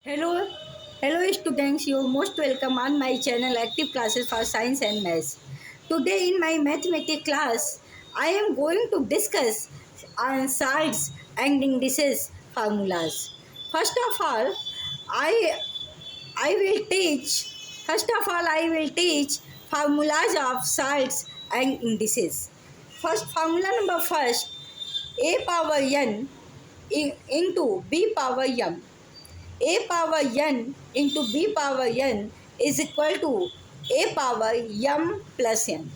Hello, hello students. You're most welcome on my channel Active Classes for Science and Maths. Today in my mathematics class, I am going to discuss on sides and indices formulas. First of all, I I will teach. First of all, I will teach formulas of sides and indices. First formula number first, a power n into b power m. A power n into b power n is equal to a power m plus n.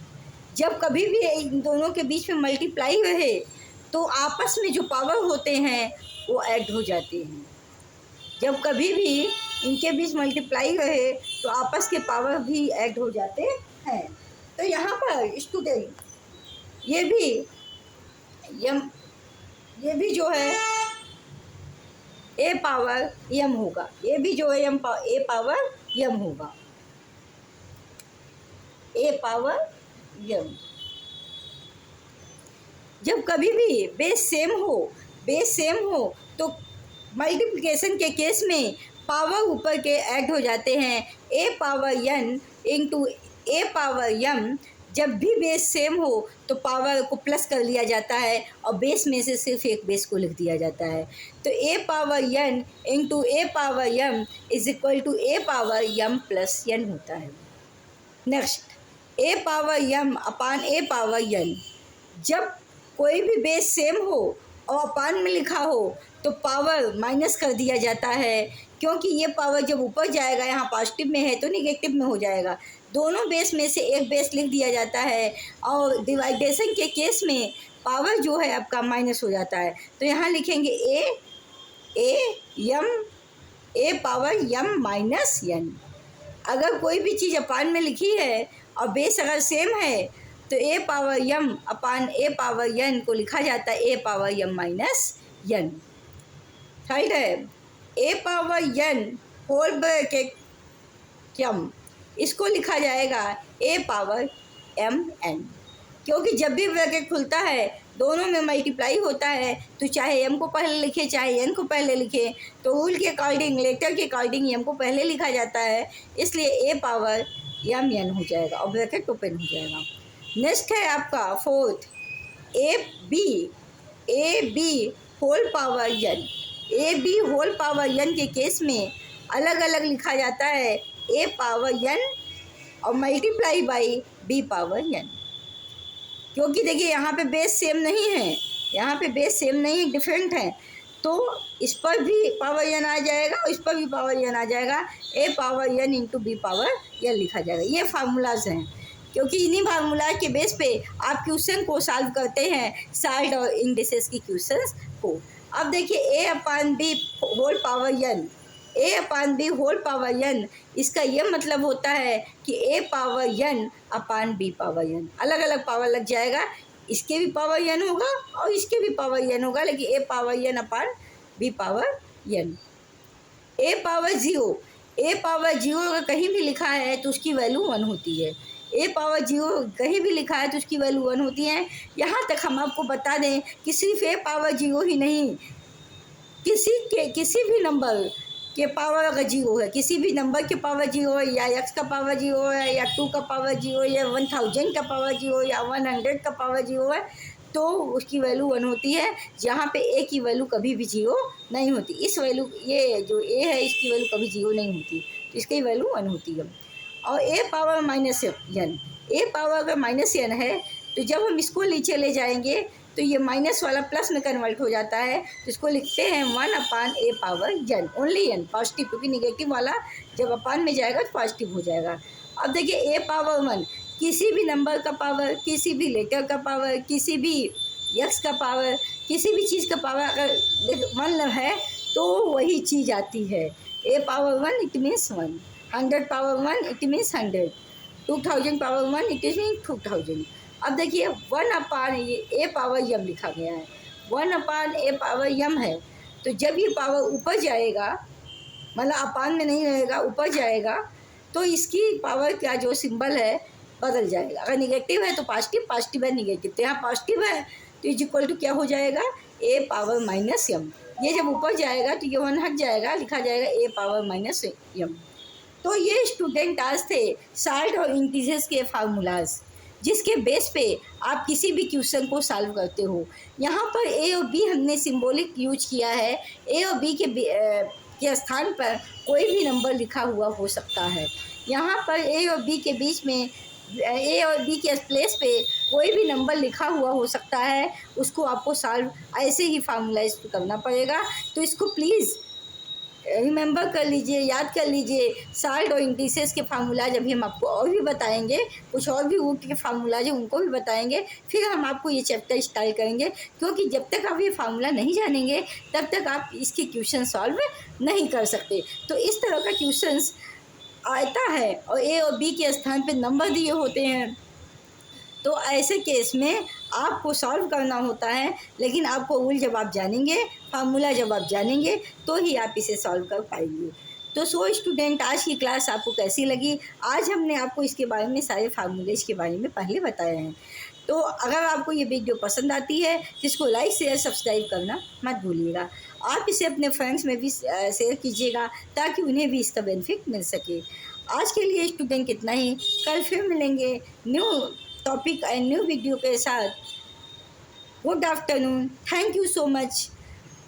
जब कभी भी इन दोनों के बीच में multiply रहे तो आपस में जो पावर होते हैं वो ऐड हो जाते हैं। जब कभी भी इनके बीच मल्टीप्लाई रहे तो आपस के पावर भी ऐड हो जाते हैं। तो यहाँ पर स्टूडेंट ये भी जो है ए पावर यम होगा, ये भी जो है ए पावर यम होगा, ए पावर यम। जब कभी भी बेस सेम हो तो मल्टीप्लिकेशन के केस में पावर ऊपर के ऐड हो जाते हैं। ए power n into a power यम। जब भी बेस सेम हो तो पावर को प्लस कर लिया जाता है और बेस में से सिर्फ एक बेस को लिख दिया जाता है। तो a power n into a power m is equal to a power m plus n होता है। Next, a power m upon a power n. जब कोई भी बेस सेम हो और अपान में लिखा हो तो पावर माइनस कर दिया जाता है, क्योंकि ये पावर जब ऊपर जाएगा, यहाँ पॉजिटिव में है तो निगेटिव में हो जाएगा। दोनों बेस में से एक बेस लिख दिया जाता है और डिवाइडेशन के केस में पावर जो है आपका माइनस हो जाता है। तो यहाँ लिखेंगे ए पावर यम माइनस एन। अगर कोई भी चीज़ अपान में लिखी है और बेस अगर सेम है तो a power m upon a power N को लिखा जाता है a power Yama minus N. Third है a power N whole bracket यम, इसको लिखा जाएगा ए पावर एम एन, क्योंकि जब भी ब्रैकेट खुलता है दोनों में मल्टीप्लाई होता है तो चाहे एम को पहले लिखे चाहे एन को पहले लिखे तो रूल के अकॉर्डिंग, लेटर के अकॉर्डिंग एम को पहले लिखा जाता है, इसलिए ए पावर एम एन हो जाएगा और ब्रैकेट ओपन हो जाएगा। नेक्स्ट है आपका fourth, a b whole power n. A b whole power n के केस में अलग अलग लिखा जाता है ए पावर एन और multiply by b power n, क्योंकि देखिए यहाँ पे बेस सेम नहीं है, यहाँ पे बेस सेम नहीं, डिफरेंट है, तो इस पर भी पावर एन आ जाएगा और इस पर भी पावर एन आ जाएगा। A power n into b power n लिखा जाएगा। ये फार्मूलाज हैं, क्योंकि इन्हीं फार्मूला के बेस पे आप क्वेश्चन को सॉल्व करते हैं, साइड और इंडिसेस की क्वेश्चंस को। अब देखिए ए अपान बी होल पावर एन, ए अपान बी होल पावर एन, इसका ये मतलब होता है कि ए पावर एन अपान बी पावर एन। अलग अलग पावर लग जाएगा, इसके भी पावर एन होगा और इसके भी पावर एन होगा, लेकिन ए पावर एन अपान बी पावर एन। ए पावर जीरो अगर कहीं भी लिखा है तो उसकी वैल्यू 1 होती है। ए पावर जीरो कहीं भी लिखा है तो उसकी वैल्यू 1 होती है। यहाँ तक हम आपको बता दें कि सिर्फ ए पावर जीरो ही नहीं, किसी भी नंबर के पावर अगर जीरो है, किसी भी नंबर के पावर जीरो है, या एक्स का पावर जीरो है, या 2 का पावर जीरो है, या 1000 का पावर जीरो, या 100 का पावर जीरो है, तो उसकी वैल्यू 1 होती है। जहाँ पे ए की वैल्यू कभी भी जीरो नहीं होती। इस वैल्यू, ये जो ए है इसकी वैल्यू कभी जीरो नहीं होती, तो इसकी वैल्यू 1 होती है। और ए पावर माइनस एन, ए पावर अगर माइनस एन है तो जब हम इसको नीचे ले जाएंगे तो ये माइनस वाला प्लस में कन्वर्ट हो जाता है, तो इसको लिखते हैं 1 upon a power n, only n, positive, क्योंकि निगेटिव वाला जब अपान में जाएगा तो पॉजिटिव हो जाएगा। अब देखिए ए पावर 1, किसी भी नंबर का पावर, किसी भी लेटर का पावर, किसी भी एक्स का पावर, किसी भी चीज़ का पावर अगर 1 है तो वही चीज़ आती है। A power 1 it means 1, 100 power 1 it means 100, 2000 power 1 it means 2000। अब देखिए 1 अपान ए पावर यम लिखा गया है, 1 अपान ए पावर यम है, तो जब ये पावर ऊपर जाएगा, मतलब अपान में नहीं रहेगा, ऊपर जाएगा, तो इसकी पावर का जो सिंबल है बदल जाएगा। अगर निगेटिव है तो पॉजिटिव, पॉजिटिव है निगेटिव, तो यहाँ पॉजिटिव है तो इज इक्वल टू क्या हो जाएगा, ए पावर माइनस यम। ये जब ऊपर जाएगा तो ये 1 हट जाएगा, लिखा जाएगा a पावर माइनस m। तो ये स्टूडेंट आज थे सॉल्ट और इंटीजर्स के फार्मूलाज, जिसके बेस पे आप किसी भी क्वेश्चन को सॉल्व करते हो। यहाँ पर ए और बी हमने सिंबॉलिक यूज किया है। ए और बी के स्थान पर कोई भी नंबर लिखा हुआ हो सकता है। यहाँ पर ए और बी के बीच में, ए और बी के प्लेस पे कोई भी नंबर लिखा हुआ हो सकता है, उसको आपको सॉल्व ऐसे ही फार्मूलाइज करना पड़ेगा। तो इसको प्लीज़ रिमेंबर कर लीजिए, याद कर लीजिए। सॉल्ट और इंटीजर्स के फार्मूलाज अभी हम आपको और भी बताएंगे, कुछ और भी रूट के फार्मूलाज हैं उनको भी बताएंगे, फिर हम आपको ये चैप्टर स्टार्ट करेंगे। क्योंकि जब तक आप ये फार्मूला नहीं जानेंगे तब तक आप इसके क्वेश्चन सॉल्व नहीं कर सकते। तो इस तरह का क्वेश्चंस आता है और ए और बी के स्थान पे नंबर दिए होते हैं, तो ऐसे केस में आपको सॉल्व करना होता है। लेकिन आपको रूल जब आप जानेंगे, फार्मूला जब आप जानेंगे, तो ही आप इसे सॉल्व कर पाएंगे। तो स्टूडेंट, आज की क्लास आपको कैसी लगी? आज हमने आपको इसके बारे में, सारे फार्मूलेज के बारे में पहले बताए हैं। तो अगर आपको ये वीडियो पसंद आती है तो इसको लाइक शेयर सब्सक्राइब करना मत भूलिएगा। आप इसे अपने फ्रेंड्स में भी शेयर कीजिएगा ताकि उन्हें भी इसका बेनिफिट मिल सके। आज के लिए स्टूडेंट इतना ही। कल फिर मिलेंगे new topic and new video के साथ। Good afternoon, thank you so much.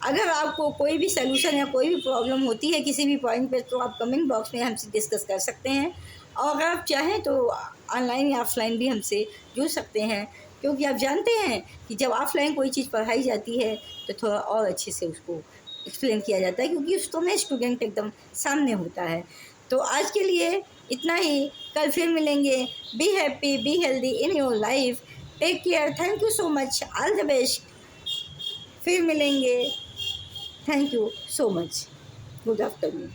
अगर आपको कोई भी सलूशन या कोई भी प्रॉब्लम होती है किसी भी पॉइंट पे, तो आप कमेंट बॉक्स में हमसे डिस्कस कर सकते हैं। और अगर आप चाहें तो ऑनलाइन या ऑफलाइन भी हमसे जुड़ सकते हैं, क्योंकि आप जानते हैं कि जब ऑफलाइन कोई चीज़ पढ़ाई जाती है तो थोड़ा और अच्छे से उसको एक्सप्लेन किया जाता है, क्योंकि उस समय स्टूडेंट एकदम सामने होता है। तो आज के लिए इतना ही। कल फिर मिलेंगे। Be happy, be healthy in your life. Take care, thank you so much, all the best. फिर मिलेंगे। Thank you so much. Good afternoon.